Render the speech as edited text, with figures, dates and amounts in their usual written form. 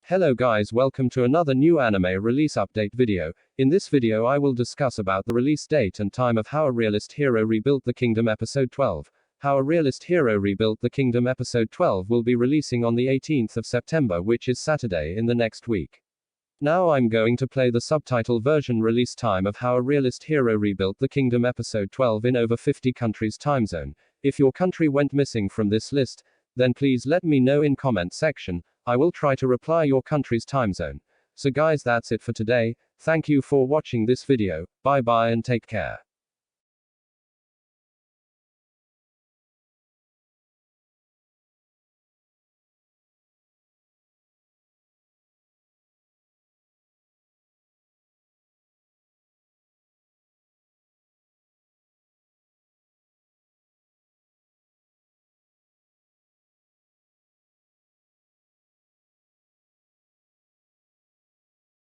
Hello guys, welcome to another new anime release update video. In this video I will discuss about the release date and time of How a Realist Hero Rebuilt the Kingdom episode 12. How a Realist Hero Rebuilt the Kingdom episode 12 will be releasing on the 18th of September, which is Saturday in the next week. Now I'm going to play the subtitle version release time of How a Realist Hero Rebuilt the Kingdom episode 12 in over 50 countries time zone. If your country went missing from this list, then please let me know in comment section. I will try to reply your country's time zone. So guys, that's it for today. Thank you for watching this video. Bye bye and take care.